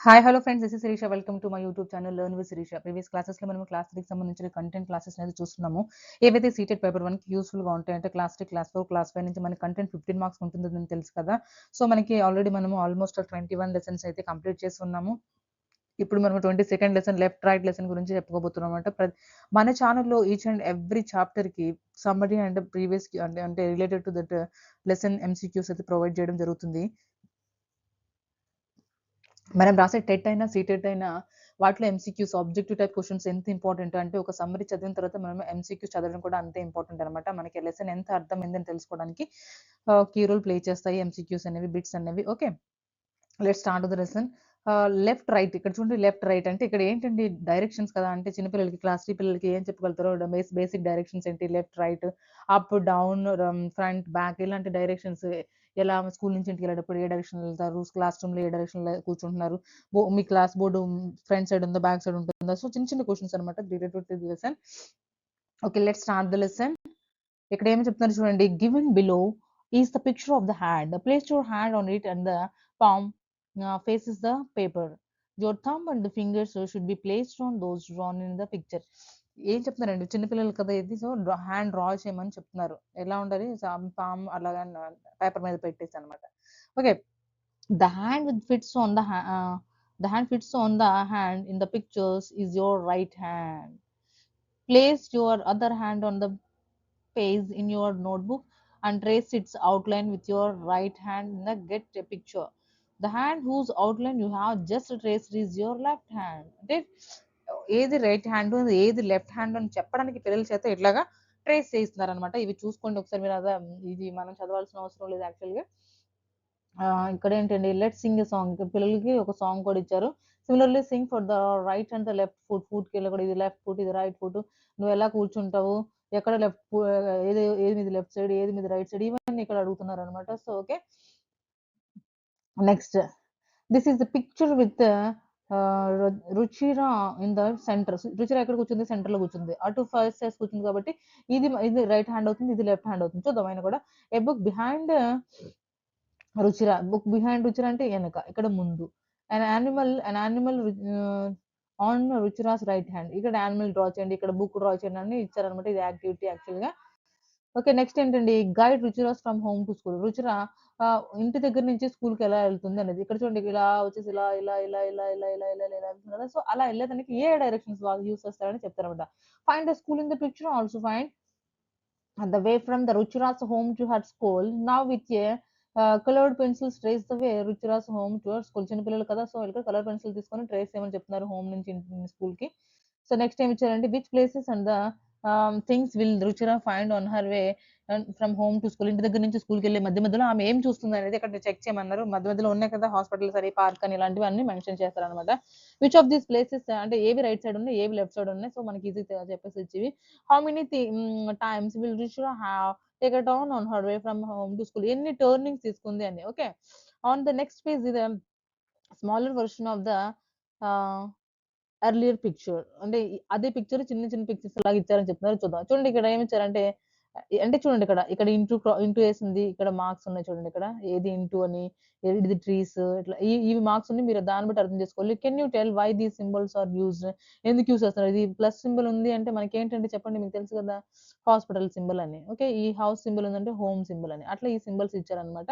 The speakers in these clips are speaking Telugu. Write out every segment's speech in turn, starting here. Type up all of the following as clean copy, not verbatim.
Hi hello friends, this is Shirisha. Welcome to my YouTube channel learn with Shirisha. Previous క్లాసెస్లో మనం క్లాస్ 3కి సంబంధించిన కంటెంట్ క్లాసెస్ అనేది చూస్తున్నాము. ఏవైతే సీటెడ్ పేపర్ 1కి యూస్ఫుల్గా ఉంటాయంటే క్లాస్ 3, క్లాస్ 4, క్లాస్ 5 నుంచి మనకి కంటెంట్ 15 మార్క్స్ ఉంటుందని తెలుసు కదా. సో మనకి ఆల్రెడీ మనము ఆల్మోస్ట్ 21 లెసన్స్ అయితే కంప్లీట్ చేస్తున్నాము. ఇప్పుడు మనం 22nd lesson left right lesson గురించి చెప్పుకోబోతున్నాం అనమాట. మన ఛానల్లో ఈచ్ అండ్ ఎవ్రీ చాప్టర్కి సమ్మరీ అండ్ ప్రీవియస్ అంటే related to that lesson MCQs అయితే ప్రొవైడ్ చేయడం జరుగుతుంది. మనం రాసే టెట్ అయినా సీటెట్ అయినా వాటిలో ఎంసీక్యూస్ ఆబ్జెక్టివ్ టైప్ క్వశ్చన్స్ ఎంత ఇంపార్టెంట్ అంటే ఒక సమ్మరీ చదివిన తర్వాత మనం ఎంసీక్యూస్ చదవడం కూడా అంతే ఇంపార్టెంట్ అనమాట. మనకి లెసన్ ఎంత అర్థమైందని తెలుసుకోవడానికి కీ రోల్ ప్లే చేస్తాయి ఎంసీక్యూస్ అనేవి, బిట్స్ అనేవి. Okay, let start the lesson. Left right, ఇక్కడ చూడండి. లెఫ్ట్ రైట్ అంటే ఇక్కడ ఏంటండి డైరెక్షన్స్ కదా. అంటే చిన్నపిల్లలకి క్లాస్ 3 పిల్లలకి ఏం చెప్పగలుగుతారో బేసిక్ డైరెక్షన్స్ ఏంటి, left right, up down, front back, ఇలాంటి డైరెక్షన్స్. ఎలా స్కూల్ నుంచి ఇంటికి వెళ్ళేటప్పుడు ఏ డైరెక్షన్ వెళ్తారు, క్లాస్ రూమ్ లో ఏ డైరెక్షన్ కూర్చుంటున్నారు, మీ క్లాస్ బోర్డు ఫ్రంట్ సైడ్ ఉందా బ్యాక్ సైడ్ ఉంటుందా. సో చిన్న చిన్న క్వశ్చన్స్ అనమాట related to the lesson. Okay, let start the lesson. ఇక్కడ ఏమి చెప్తున్నారు చూడండి. Given below is the picture of the hand. Place your hand on it and the palm faces the paper. Your thumb and the fingers should be placed on those drawn in the picture. ఏం చెప్తున్నారండి, చిన్నపిల్లలు కదా ఇది. సో హ్యాండ్ డ్రా చేయమని చెప్తున్నారు. ఎలా ఉండాలి, పామ్ అలాగా పేపర్ మీద పెట్టేసి అనమాట. Okay, the hand which fits on the hand fits on the hand in the pictures is your right hand. Place your other hand on the page in your notebook and trace its outline with your right hand in the get a picture. The hand whose outline you have just traced is your left hand. అంటే ఏది రైట్ హ్యాండ్ ఏది లెఫ్ట్ హ్యాండ్ అని చెప్పడానికి పిల్లల చేత ఇట్లాగా ట్రేస్ చేయిస్తున్నారు అనమాట. ఇవి చూసుకోండి ఒకసారి మీరు. అదే ఇది మనం చదవాల్సిన అవసరం లేదు యాక్చువల్గా. ఇక్కడ ఏంటండి, లెట్ సింగ్ ఎ సాంగ్. పిల్లలకి ఒక సాంగ్ కూడా ఇచ్చారు. Similarly sing for the right and the left foot కి కూడా ఇది లెఫ్ట్ ఫుట్, ఇది రైట్ ఫుట్. నువ్వు ఎలా కూర్చుంటావు, ఎక్కడ ఏది ఏది మీద లెఫ్ట్ సైడ్, ఏది మీద రైట్ సైడ్, ఇవన్నీ ఇక్కడ అడుగుతున్నారు అనమాట. So okay, next. This is the picture with Ruchira in the centre. Ruchira ఎక్కడ కూర్చుంది, సెంటర్ లో కూర్చుంది. అటు ఫస్ట్ సైడ్ కూర్చుంది కాబట్టి ఇది రైట్ హ్యాండ్ అవుతుంది, ఇది లెఫ్ట్ హ్యాండ్ అవుతుంది. చూద్దాం ఆయన కూడా. A book behind Ruchira. Book behind Ruchira అంటే వెనక, ఇక్కడ ముందు. An animal on Ruchira's right hand. ఇక్కడ యానిమల్ డ్రా చేయండి, ఇక్కడ బుక్ డ్రా చేయండి అని ఇచ్చారనమాట. ఇది యాక్టివిటీ యాక్చువల్ గా. ఓకే, నెక్స్ట్ ఏంటండి, guide Ruchira's from home to school. Ruchira ఇంటి దగ్గర నుంచి స్కూల్ కి ఎలా వెళ్తుంది అనేది. ఇక్కడ చూడండి, ఇలా వచ్చేసి ఇలా ఇలా ఇలా ఇలా ఇలా ఇలా ఇలా ఇలా వెళ్తుంది కదా. సో అలా వెళ్ళేదానికి ఏ డైరెక్షన్స్ వాళ్ళు యూస్ చేస్తారని చెప్తారనమాట. Find the school in the picture, also find the way from the Ruchira's home to her school. Now with a colored pencils trace the way Ruchira's home to her school. చిన్న పిల్లలు కదా, సో ఇక్కడ కలర్ పెన్సిల్ తీసుకొని ట్రేస్ చేయమని చెప్తున్నారు హోమ్ నుంచి స్కూల్ కి. సో నెక్స్ట్ ఏం ఇచ్చారంటే, which places and the things will Ruchira find on her way from home to school. ఇంటి దగ్గర నుంచి స్కూల్కి వెళ్ళే మధ్య మధ్యలో ఆమె ఏం చూస్తుంది అనేది ఇక్కడ చెక్ చేయమన్నారు. మధ్య మధ్యలో ఉన్నాయి కదా హాస్పిటల్ సరే, పార్క్ అని, ఇలాంటివి అన్ని మెన్షన్ చేస్తారు అనమాట. విచ్ ఆఫ్ దీస్ ప్లేసెస్ అంటే ఏవి రైట్ సైడ్ ఉన్నాయి, ఏవి లెఫ్ట్ సైడ్ ఉన్నాయి. సో మనకి ఈజీ చెప్పేసి ఇచ్చేవి. How many times will Ruchira have take a turn on her way from home to school. ఎన్ని టర్నింగ్స్ తీసుకుంది అని. Okay, on the next page ఇది smaller version of the earlier picture. అంటే అదే పిక్చర్ చిన్న చిన్న పిక్చర్స్ లాగా ఇచ్చారని చెప్తున్నారు. చూద్దాం. చూడండి ఇక్కడ ఏమి ఇచ్చారంటే, అంటే చూడండి ఇక్కడ ఇంటూ వేసింది, ఇక్కడ మార్క్స్ ఉన్నాయి చూడండి. ఇక్కడ ఏది ఇంటూ అని, ఇది ట్రీస్, ఇట్లా ఇవి మార్క్స్ ఉన్నాయి. మీరు దాన్ని బట్టి అర్థం చేసుకోవాలి. Can you tell why these symbols are used. ఎందుకు యూస్ చేస్తున్నారు. ఇది ప్లస్ సింబల్ ఉంది అంటే మనకి ఏంటంటే చెప్పండి, మీకు తెలుసు కదా, హాస్పిటల్ సింబల్ అని. ఓకే, ఈ హౌస్ సింబల్ ఉందంటే హోమ్ సింబల్ అని. అట్లా ఈ సింబల్స్ ఇచ్చారనమాట.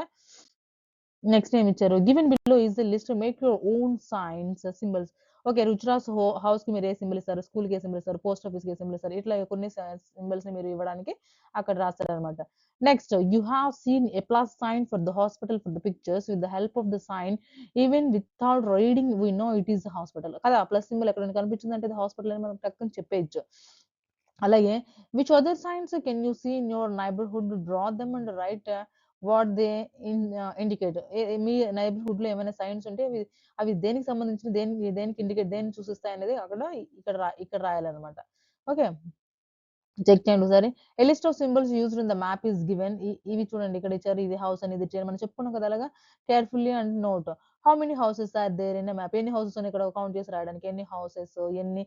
నెక్స్ట్ ఏమి ఇచ్చారు, given below is the list make your own signs symbols. Okay, Ruchira's house కి మీరు ఏ సింబల్ ఇస్తారు, స్కూల్ కి ఏ సింబల్ ఇస్తారు, పోస్ట్ ఆఫీస్ కి ఏ సింబల్ ఇస్తారు, ఇట్లా కొన్ని సింబల్స్ ని మీరు ఇవ్వడానికి అక్కడ రాస్తారనమాట. Next, you have seen a plus sign for the hospital for the pictures. With the help of the sign even without reading we know it is hospital కదా. ప్లస్ సింబల్ ఎక్కడ కనిపించింది అంటే హాస్పిటల్ అని మనం టక్కుని చెప్పేయచ్చు. అలాగే, which other signs can you see in your neighbourhood, draw them and write what they indicate. మీ నైబర్హుడ్ లో ఏమైనా సైన్స్ ఉంటే అవి దేనికి సంబంధించిన, దేనికి ఇండికేట్, దేనికి సూచిస్తాయి అనేది అక్కడ ఇక్కడ రాయాలన్నమాట. ఓకే, చెక్ చేయండి ఒకసారి. A list of symbols used in the map is given. ఇవి చూడండి, ఇక్కడ ఇచ్చారు. ఇది హౌస్ అని, ఇది ట్రీ అని మనం చెప్పుకున్నాం కదా. అలాగా carefully and note how many houses are there in map. ఎన్ని హౌసెస్ అని ఇక్కడ కౌంట్ చేసి రాయడానికి, ఎన్ని హౌసెస్, ఎన్ని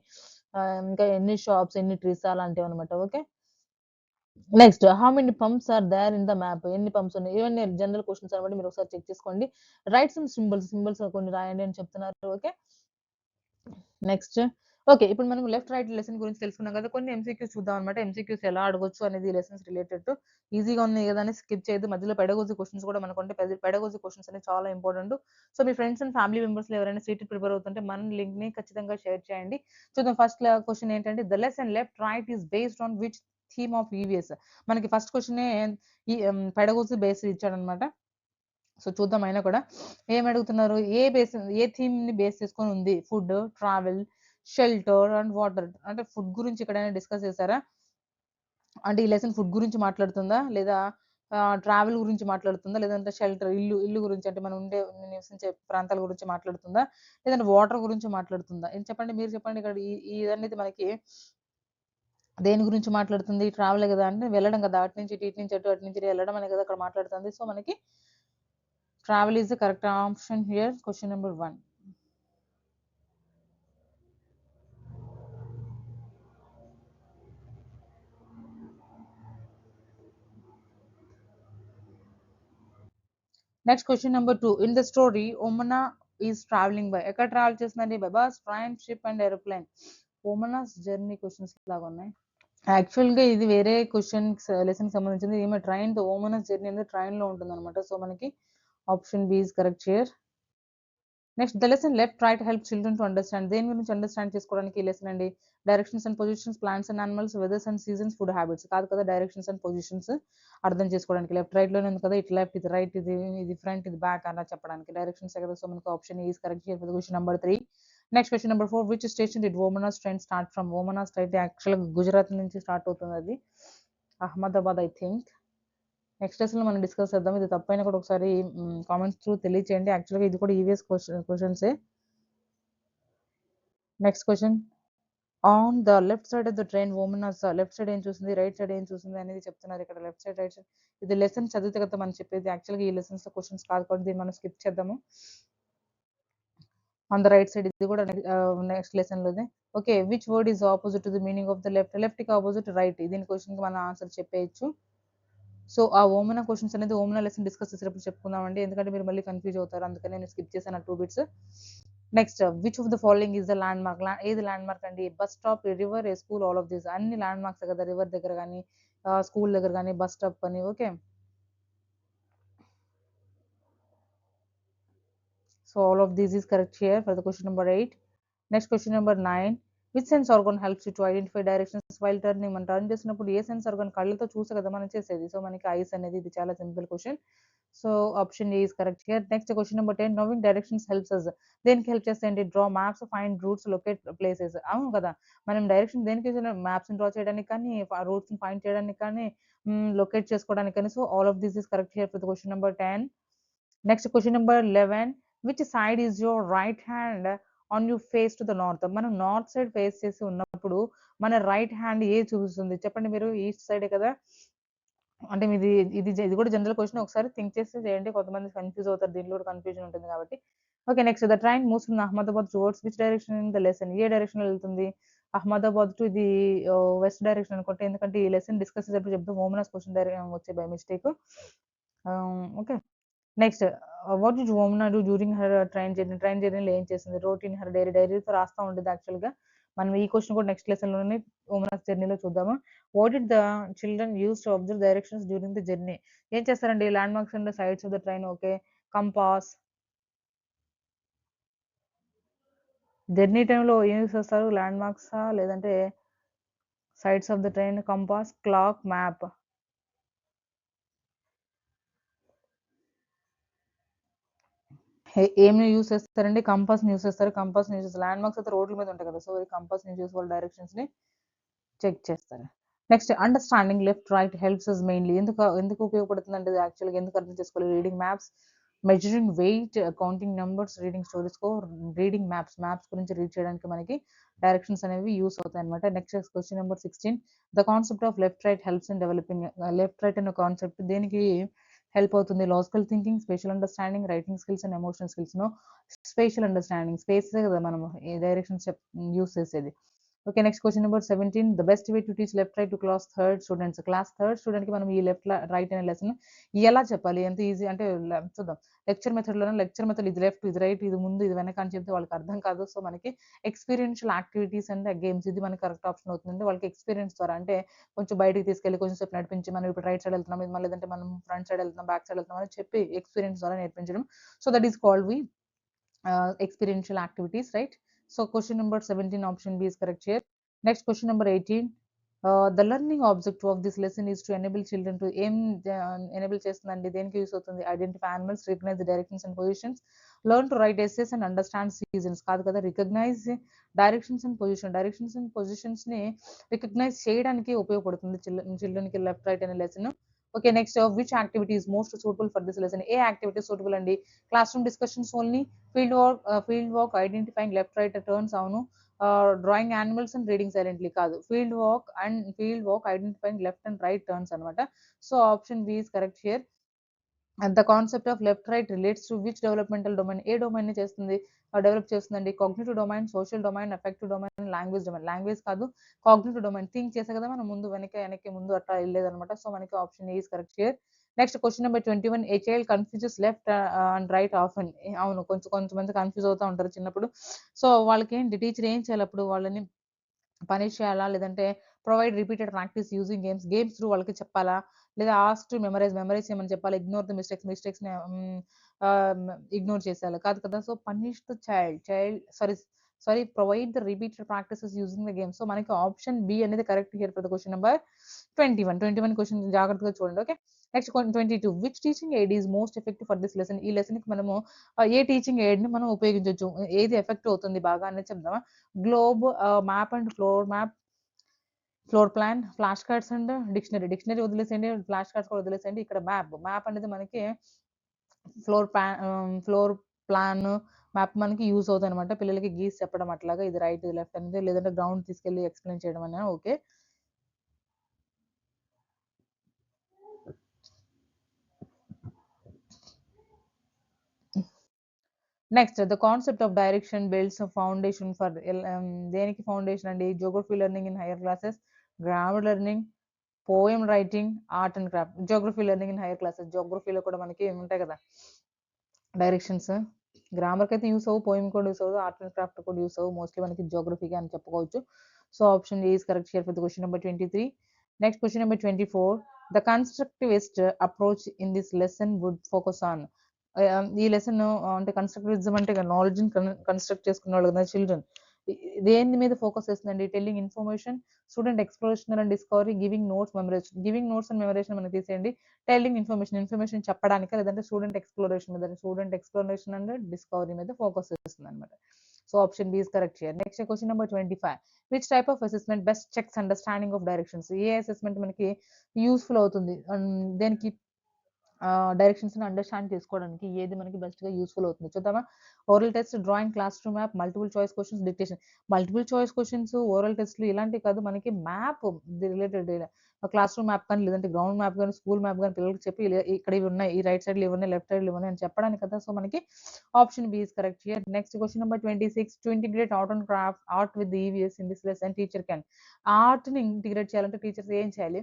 ఇంకా ఎన్ని షాప్స్, ఎన్ని ట్రీస్, అలాంటివి అనమాట. Okay, next how many pumps are there in the map? ఎన్ని పంప్స్ ఉన్నాయి? ఇవన్నీ జనరల్ క్వెషన్స్ అన్నమాట. మీరు ఒకసారి చెక్ చేసుకోండి. రైట్ సమ్ సింబల్స్ కొన్ని రాయండి అని చెప్తున్నారు. ఓకే. Next okay. ఇప్పుడు మనం లెఫ్ట్ రైట్ లెసన్ గురించి తెలుసుకున్నాం కదా! కొన్ని ఎంసీక్యూస్ చూద్దాం అన్నమాట. ఎంసీక్యూస్ ఎలా అడగొచ్చు అనేది లెసన్స్ రిలేటెడ్ టు ఈజీగా ఉన్నాయి కదా! అని స్కిప్ చేయొద్దు. మధ్యలో పెడగోజీ క్వెషన్స్ కూడా మనకుంటాయి. పెడగోజీ క్వెషన్స్ అనేవి చాలా ఇంపార్టెంట్. సో, మీ ఫ్రెండ్స్ అండ్ ఫ్యామిలీ మెంబర్స్‌లో ఎవరైనా సీటెట్ ప్రిపేర్ అవుతుంటే మన లింక్‌ని ఖచ్చితంగా షేర్ చేయండి. చూద్దాం ఫస్ట్ క్వెషన్ ఏంటంటే the lesson left right is based on which theme of EVS. మనకి ఫస్ట్ క్వెషనే ఈ పెడగోజీ బేస్డ్ ఇచ్చాడన్నమాట. సో, చూద్దాం అయినా కూడా ఏమడుగుతున్నారు? ఏ థీమ్‌ని బేస్ చేసుకొని ఉంది? Food, travel, shelter and water. అంటే ఫుడ్ గురించి ఎక్కడైనా డిస్కస్ చేసారా? అంటే ఈ లెసన్ ఫుడ్ గురించి మాట్లాడుతుందా? లేదా ట్రావెల్ గురించి మాట్లాడుతుందా? లేదంటే షెల్టర్ ఇల్లు గురించి అంటే మనం నివసించే ప్రాంతాల గురించి మాట్లాడుతుందా? లేదంటే వాటర్ గురించి మాట్లాడుతుందా? ఏం చెప్పండి? మీరు చెప్పండి. ఇక్కడ ఇదనేది మనకి దేని గురించి మాట్లాడుతుంది? ట్రావెలే గదా! అంటే వెళ్ళడం కదా! అటు నుంచి ఇటు, ఇటు నుంచి అటు, అటు నుంచి ఇటు వెళ్ళడం అనే కదా అక్కడ మాట్లాడుతుంది. సో, మనకి travel is the correct option here. Question number 1. Next question number 2. In the story, Omana is traveling by. ఎక్కడ ట్రావెల్ చేస్తుందండి? By bus, train, ship and aeroplane. Omana's journey questions లాగా ఉన్నాయి. యాక్చువల్‌గా ఇది వేరే లెసన్‌కి సంబంధించింది. ఈమె ఓమనాస్ జర్నీ అనేది ట్రైన్‌లో ఉంటుందన్నమాట. సో, మనకి option B is correct here. Next the lesson left right help children to understand. దేని గురించి అండర్‌స్టాండ్ చేసుకోవడానికి ఈ లెసన్ అండి? Directions and positions, plants and animals, weathers and seasons, food habits. కాదు కదా! డైరెక్షన్స్ అండ్ పొజిషన్స్ అర్థం చేసుకోవడానికి. లెఫ్ట్ రైట్‌లోనే ఉంది కదా! ఇటు లెఫ్ట్, ఇది రైట్, ఇది ఫ్రంట్, ఇది బ్యాక్ అలా చెప్పడానికి. డైరెక్షన్సే కదా! సో, మనకు option a is correct here for the question number 3. Next question number 4. Which station did Omana's train start from? Omana's train యాక్చువల్‌గా గుజరాత్ నుంచి స్టార్ట్ అవుతుంది అది. Ahmedabad I think. నెక్స్ట్ లెసన్‌లో మనం డిస్కస్ చేద్దాం. ఇది తప్పైనా కూడా ఒకసారి కామెంట్స్ త్రూ తెలియచేయండి. యాక్చువల్‌గా ఇది కూడా ఈవీఎస్ క్వెషన్సే. Next question. On the left side of the train Omana's left side ఏం చూసింది? రైట్ సైడ్ ఏం చూసింది? అనేది చెప్తున్నారు ఇక్కడ. Left side, right side. ఇది లెసన్ చదివితే కదా మనం చెప్పేది. యాక్చువల్‌గా ఈ లెసన్స్‌లో క్వెషన్స్ కాదు కాబట్టి దీన్ని మనం స్కిప్ చేద్దాము. ఆన్ ద రైట్ సైడ్ ఇది కూడా నెక్స్ట్ లెసన్‌లోదే. Okay. Which word is opposite to the meaning of the left? లెఫ్ట్‌కి ఆపోజిట్ రైట్. దీని క్వెషన్‌కి మనం ఆన్సర్ చెప్పేయొచ్చు. సో, ఆ ఓమన క్వెషన్స్ అనేది ఓమన లెసన్ డిస్కస్ చేసేటప్పుడు చెప్పుకుందామండి. ఎందుకంటే మీరు మళ్ళీ కన్‌ఫ్యూజ్ అవుతారు. అందుకని నేను స్కిప్ చేశాను ఆ 2 bits. Next which of the following is the landmark? ఏది ల్యాండ్‌మార్క్ అండి? Bus stop, A river, A school, all of these. అన్ని ల్యాండ్‌మార్క్సే కదా! రివర్ దగ్గర గాని, స్కూల్ దగ్గర గాని, బస్ స్టాప్ అని. Okay. So all of these is correct here for the question number 8. Next question number 9. Which sense organ helps you to identify directions while turning? మనం టర్న్ చేసినప్పుడు ఏ సెన్స్ ఆర్గాన్ కళ్ళతో చూసే కదా మనం చేసేది. సో మనకి ఐస్ అనేది ఇది చాలా simple question. So option A is correct here. Next question number 10. Knowing directions helps us. దేనికి హెల్ప్ చేస్తాయండి? Draw maps, find routes, locate places. అవును కదా! మనం డైరెక్షన్ దేనికి మ్యాప్స్ డ్రా చేయడానికి కానీ, రూట్స్ ఫైండ్ చేయడానికి కానీ, లొకేట్ చేసుకోవడానికి కానీ. So all of this is correct here for the question number 10. Next question number 11. Which side is your right hand on you face to the north? మనం నార్త్ సైడ్ ఫేస్ చేసి ఉన్నప్పుడు మన రైట్ హ్యాండ్ ఏ చూపిస్తుంది? చెప్పండి మీరు. ఈస్ట్ సైడే కదా! అంటే ఇది కూడా జనరల్ క్వశ్చన్. ఒకసారి థింక్ చేసి చేయండి. కొంతమంది కన్‌ఫ్యూజ్ అవుతారు. దీంట్లో కూడా కన్‌ఫ్యూజన్ ఉంటుంది కాబట్టి. Okay. Next the train moves from Ahmedabad towards which direction in the lesson? ఏ డైరెక్షన్‌లో వెళ్తుంది? అహ్మదాబాద్ టు ఇది వెస్ట్ డైరెక్షన్ అనుకుంటా. ఎందుకంటే ఈ లెసన్ డిస్కస్ చేసేటప్పుడు చెప్దాం. ఓమనస్ క్వశ్చన్ వచ్చాయి by mistake. Okay. Next what did Omana do during her train journey? Train జర్నీలో ఏం చేసింది? రోట్ ఇన్ హర్ డైరీతో రాస్తా ఉండేది యాక్చువల్‌గా. మనం ఈ క్వెషన్ కూడా నెక్స్ట్ లెసన్‌లోనే వోమనాస్ జర్నీలో చూద్దాము. What did the children use to observe directions during the journey? ఏం చేస్తారండి? Land marks and the sides of the train. Okay. Compass. Journey టైమ్‌లో ఏం యూజ్ చేస్తారు? ల్యాండ్ మార్క్సా? లేదంటే sides of the train, compass, clock, map. ఏమి యూజ్ చేస్తారండి? కంపాస్‌ని యూజ్ చేస్తారు. కంపాస్‌ని యూజ్ చేస్తారు. ల్యాండ్ మార్క్స్ అయితే రోడ్ల మీద ఉంటాయి కదా! సో, ఈ కంపాస్‌ని యూజ్ చేసి వాళ్ళ డైరెక్షన్స్‌ని చెక్ చేస్తారు. Next understanding left, right helps us mainly. ఎందుకు ఉపయోగపడుతుందంటే ఇది యాక్చువల్‌గా ఎందుకు అర్థం చేసుకోవాలి? Reading maps, measuring weight, counting numbers, reading stories reading maps గురించి రీడ్ చేయడానికి మనకి డైరెక్షన్స్ అనేవి యూజ్ అవుతాయన్నమాట. Next question number 16. The concept of left right helps in developing. Left right అనే కాన్సెప్ట్ దేనికి హెల్ప్ అవుతుంది? Logical thinking, spatial understanding, writing skills and emotional skills. Spatial understanding. స్పేసే కదా మనం ఈ డైరెక్షన్స్ యూజ్ చేసేది. Okay, next question number 17. The best way to teach left right to class third student కి మనం ఈ లెఫ్ట్ రైట్ అనే లెసన్ ఎలా చెప్పాలి, ఎంత ఈజీ అంటే చూద్దాం. లెక్చర్ మెథడ్ ఇది లెఫ్ట్ ఇది రైట్ ఇది ముందు ఇది వెనక అని చెప్తే వాళ్ళకి అర్థం కాదు. సో మనకి ఎక్స్పీరియన్షియల్ యాక్టివిటీస్ అండ్ గేమ్స్ ఇది మనకి కరెక్ట్ ఆప్షన్ అవుతుంది. వాళ్ళకి ఎక్స్పీరియన్స్ ద్వారా అంటే కొంచెం బయటికి తీసుకెళ్ళి కొంచెం సేపు నడిపించి మనం ఇప్పుడు రైట్ సైడ్ వెళ్తున్నాం, ఇది మళ్ళీ లేదంటే మనం ఫ్రంట్ సైడ్ వెళ్తున్నాం, బ్యాక్ సైడ్ వెళ్తున్నాం అని చెప్పి ఎక్స్పీరియన్స్ ద్వారా నేర్పించడం. So that is called we experiential activities, right? So question number 17 option B is correct here. Next question number 18. The learning objective of this lesson is to enable children to enable చేస్తుందండి దేనికి యూస్ అవుతుంది, identify animals, recognize the directions and positions, learn to write essays and understand seasons కాదు కదా, రికగ్నైజ్ డైరెక్షన్స్ అండ్ పొజిషన్స్ ని రికగ్నైజ్ చేయడానికి ఉపయోగపడుతుంది చిల్డ్రన్ కి లెఫ్ట్ రైట్ అనే lesson. Okay, next which activity is most suitable for this lesson? ఏ యాక్టివిటీ సూటబుల్ అండి, class room discussions only, field work identifying left right turns అవును, drawing animals and reading silently కాదు, field work identifying left and right turns అనమాట. So option B is correct here. And the concept of left right relates to which developmental domain, ఏ డొమైన్ ని చేస్తుంది డెవలప్ చేస్తుందండి, cognitive domain, social domain, affective domain, language కాదు, కాగ్నిటివ్ డొమైన్. థింక్ చేసే కదా మనం ముందు వెనక్కి ముందు అట్లా వెళ్ళలేదన్నమాట. సో మనకి option A is correct here. Next question number 21. A child confuses left and right often, అవును కొంతమంది కన్ఫ్యూజ్ అవుతూ ఉంటారు చిన్నప్పుడు. సో వాళ్ళకి ఏంటి టీచర్ ఏం చేయాలి అప్పుడు, వాళ్ళని పనిష్ చేయాలా, లేదంటే provide repeated practice using games through వాళ్ళకి చెప్పాలా, లేదా ఆస్క్ టు మెమరైజ్ చేయమని చెప్పాలి, ఇగ్నోర్ ద మిస్టేక్స్ ని ఇగ్నోర్ చేసేయాలి కాదు కదా. So punish the child sorry provide the repeated practices using the game. So మనకి ఆప్షన్ బి అనేది correct here for the question number 21 question జాగ్రత్తగా చూడండి. Okay, next 22. Which teaching aid is most effective for this lesson, ఈ లెసన్ కి మనము ఏ టీచింగ్ ఎయిడ్ ని మనం ఉపయోగించవచ్చు, ఏది ఎఫెక్ట్ అవుతుంది బాగా అనేది చెప్దామా. Globe, map and floor plan, flash cards and dictionary వదిలేసేయండి, ఫ్లాష్ కార్డ్స్ కూడా వదిలేసేయండి. ఇక్కడ మ్యాప్ అనేది మనకి ఫ్లోర్ ప్లాన్ మ్యాప్ మనకి యూస్ అవుతాయి అనమాట, పిల్లలకి గీసి చెప్పడం అట్లాగా, ఇది రైట్ ఇది లెఫ్ట్ అనేది, లేదంటే గ్రౌండ్ తీసుకెళ్లి ఎక్స్ప్లెయిన్ చేయడం అనే. Okay, next the concept of direction builds foundation for దేనికి ఫౌండేషన్ అండి, geography learning in higher classes, grammar learning, poem writing, art and craft. Geography learning in higher classes, జోగ్రఫీలో కూడా మనకి ఉంటాయి కదా డైరెక్షన్స్, గ్రామర్ కి అయితే యూస్ అవ్వు, పోయం కూడా యూస్ అవ్వదు, ఆర్ట్ అండ్ క్రాఫ్ట్ కూడా యూస్ అవ్వు, మోస్ట్లీ మనకి జోగ్రఫీగా అని చెప్పుకోవచ్చు. So option A is correct here for the question number 23. Next question number 24. The constructivist approach in this lesson would focus on, ఈ లెసన్ అంటే కన్స్ట్రక్టివిజం అంటే నాలెడ్జ్ కన్స్ట్రక్ట్ చేసుకునే వాళ్ళు కదా చిల్డ్రన్, దేని మీద ఫోకస్ చేస్తుందండి, telling information, student exploration and discovery, giving notes and memorisation మనకి తీసేయండి, టెల్లింగ్ ఇన్ఫర్మేషన్ చెప్పడానికి, లేదంటే స్టూడెంట్ ఎక్స్ప్లోరేషన్ అండ్ డిస్కవరీ మీద ఫోకస్ చేస్తుంది అనమాట. So option B is correct here. Next question number 25. Which type of assessment best checks understanding of directions, ఏ అసెస్మెంట్ మనకి యూస్ఫుల్ అవుతుంది, దేనికి డైరెక్షన్స్ ని అండర్స్టాండ్ చేసుకోవడానికి ఏది మనకి బెస్ట్ గా యూస్ఫుల్ అవుతుంది చూద్దామా. Oral test, drawing, class room map, multiple choice questions, dictation. Multiple choice questions, oral టెస్ట్లు ఇలాంటివి కాదు, మనకి map related class room map కానీ, లేదంటే గ్రౌండ్ మ్యాప్ కానీ, స్కూల్ మ్యాప్ కానీ పిల్లలకి చెప్పి ఇక్కడ ఇవి ఉన్నాయి, ఈ రైట్ సైడ్ లో ఇవన్నీ, లెఫ్ట్ సైడ్ లో ఇవన్నీ అని చెప్పడానికి కదా. సో మనకి option B is correct here. Next question number 26. To integrate art with EVS in this lesson teacher can, art ని ఇంటిగ్రేట్ చేయాలంటే టీచర్స్ ఏం చేయాలి,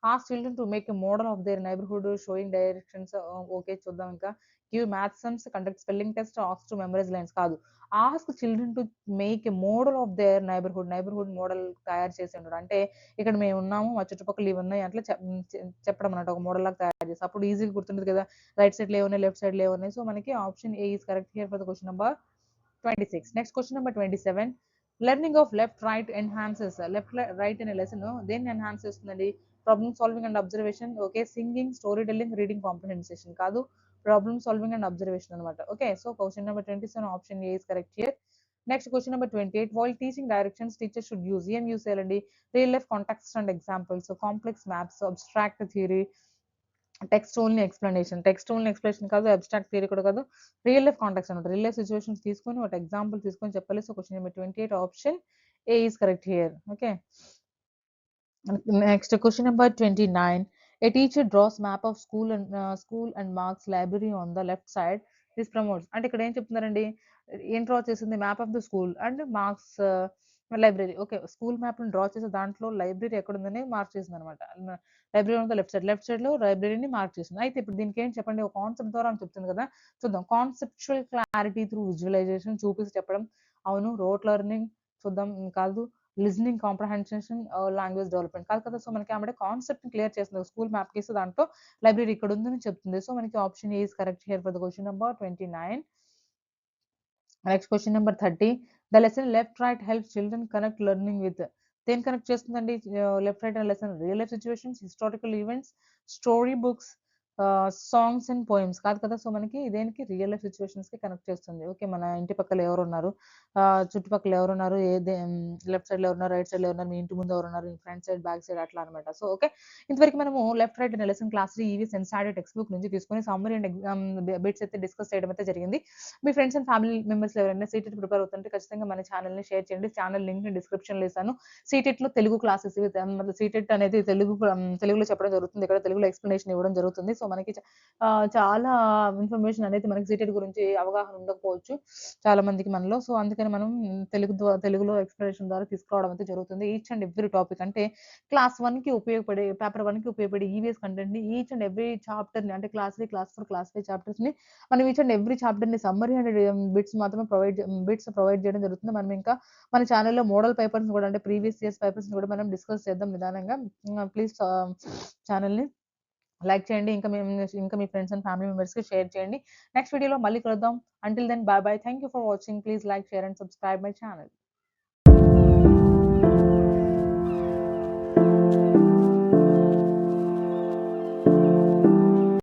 ask children to make a model of their neighborhood showing directions. Okay చూద్దాం ఇంకా. Give maths sums, conduct spelling test, ask to memorise lines కాదు, ask children to make a model of their neighbourhood model తయారు చేసి ఉండడం అంటే, ఇక్కడ మేము ఉన్నాము మా చుట్టుపక్కల ఇవి ఉన్నాయి అట్లా చెప్పడం అన్నమాట, ఒక మోడల్ లాగా తయారు చేసి, అప్పుడు ఈజీగా గుర్తుంటుంది కదా, రైట్ సైడ్ లేవున్నాయి లెఫ్ట్ సైడ్ లేవున్నాయి. సో మనకి option a is correct here for the question number 26. Next question number 27. Learning of left right enhances, left right అనే లెసన్ దేన్ని ఎన్హాన్స్ చేస్తుందండి, problem solving and observation. Okay, singing, story telling, reading comprehension కాదు, ప్రాబ్లమ్ సాల్వింగ్ అండ్ అబ్జర్వేషన్ అనమాట. Okay, so question number 27 option A is correct here. Next question number 28. While teaching directions teacher should use, ఏం యూస్ చేయాలండి, real life contacts and examples, complex maps, abstract theory, text only explanation కాదు, అబ్స్ట్రాక్ట్ థియరీ కూడా కాదు, రియల్ లైఫ్ కాంటాక్ట్స్ అనమాట, రియల్ లైఫ్ సిచ్యువేషన్స్ తీసుకొని ఒక ఎగ్జాంపుల్ తీసుకొని చెప్పాలి. So question number 28 option a is correct here. Okay, next question number 29. A teacher draws map of school and marks library on the left side. This promotes, అంటే ఇక్కడ ఏం చెప్తున్నారండి, ఏం డ్రా చేసింది, map of the school and marks library. Okay. School మ్యాప్‌ని డ్రా చేసి దాంట్లో లైబ్రరీ ఎక్కడుందని మార్క్ చేసిందనమాట. లైబ్రరీ ఉందా లెఫ్ట్ సైడ్‌లో లైబ్రరీని మార్క్ చేసింది. అయితే ఇప్పుడు దీనికేంటి చెప్పండి ఒక కాన్సెప్ట్ ద్వారా అని చెప్తుంది కదా! చూద్దాం. కాన్సెప్చువల్ క్లారిటీ త్రూ విజువలైజేషన్ చూపిసి చెప్పడం. అవును. రోట్ లెర్నింగ్ చూద్దాం. కాదు. లిజనింగ్ కాంప్రహెన్షన్ లాంగ్వేజ్ డెవలప్‌మెంట్ కాదు కదా! సో, మనకి ఆమెడ కాన్సెప్ట్‌ని క్లియర్ చేస్తుంది. స్కూల్ మ్యాప్‌కేసి దాంట్లో లైబ్రరీ ఇక్కడుందని చెప్తుంది. సో, మనకి option a is correct here for the question number 29. Next question number 30. The lesson left right helps children connect learning with దేన్ని కనెక్ట్ చేస్తుందండి లెఫ్ట్ రైట్ అనే lesson real life situations, historical events, story books, songs and poems కాదు కదా! సో, మనకి దేనికి రియల్ లైఫ్ సిట్యుయేషన్స్‌కి కనెక్ట్ చేస్తుంది. ఓకే. మన ఇంటి పక్కల ఎవరున్నారు? చుట్టుపక్కల ఎవరున్నారు? లెఫ్ట్ సైడ్‌లో ఎవరున్నారు? రైట్ సైడ్‌లో ఎవరున్నారు? మీ ఇంటి ముందు ఎవరున్నారు? మీ ఫ్రంట్ సైడ్, బ్యాక్ సైడ్ అట్లా అన్నమాట. So, okay. ఇంతవరకు మనము లెఫ్ట్ రైట్ అనే lesson class 3 EVS NCERT text book నుంచి తీసుకొని సమ్మరీ అండ్ బిట్స్ అయితే డిస్కస్ చేయడం అయితే జరిగింది. మీ ఫ్రెండ్స్ అండ్ ఫ్యామిలీ మెంబర్స్‌లో ఎవరైనా సీటెట్ ప్రిపేర్ అవుతుంటే ఖచ్చితంగా మన ఛానెల్‌ని షేర్ చేయండి. ఛానెల్ లింక్‌ని డిస్క్రిప్షన్‌లో ఇస్తాను. సీటెట్‌లో తెలుగు క్లాసెస్ ఇవి సీటెట్ అనేది తెలుగులో చెప్పడం జరుగుతుంది. ఇక్కడ తెలుగులో ఎక్స్‌ప్లనేషన్ ఇవ్వడం జరుగుతుంది. సో, మనకి చాలా ఇన్ఫర్మేషన్ అనేది మనకి సీటెట్ గురించి అవగాహన ఉండకపోవచ్చు చాలా మందికి మనలో. సో, అందుకని మనం తెలుగులో ఎక్స్‌ప్లనేషన్ ద్వారా తీసుకురావడం అయితే జరుగుతుంది. ఈచ్ అండ్ ఎవ్రీ టాపిక్ అంటే క్లాస్ 1కి ఉపయోగపడే పేపర్ 1కి ఉపయోగపడే ఈవీఎస్ కంటెంట్‌ని ఈచ్ అండ్ ఎవ్రీ చాప్టర్‌ని అంటే క్లాస్ 3, క్లాస్ 4, క్లాస్ 5 చాప్టర్స్‌ని మనం ఈచ్ అండ్ ఎవ్రీ చాప్టర్‌ని సమ్మరీ అండ్ బిట్స్ మాత్రమే బిట్స్ ప్రొవైడ్ చేయడం జరుగుతుంది. మనం ఇంకా మన ఛానెల్‌లో మోడల్ పేపర్స్‌ని కూడా అంటే ప్రీవియస్ ఇయర్స్ పేపర్స్‌ని కూడా మనం డిస్కస్ చేద్దాం నిదానంగా. ప్లీజ్ ఛానెల్‌ని లైక్ చేయండి. ఇంకా మీ ఫ్రెండ్స్ అండ్ ఫ్యామిలీ మెంబర్స్‌కి షేర్ చేయండి. నెక్స్ట్ వీడియోలో మళ్ళీ కలుద్దాం. Until then bye bye. Thank you for watching. Please like, share and subscribe my channel.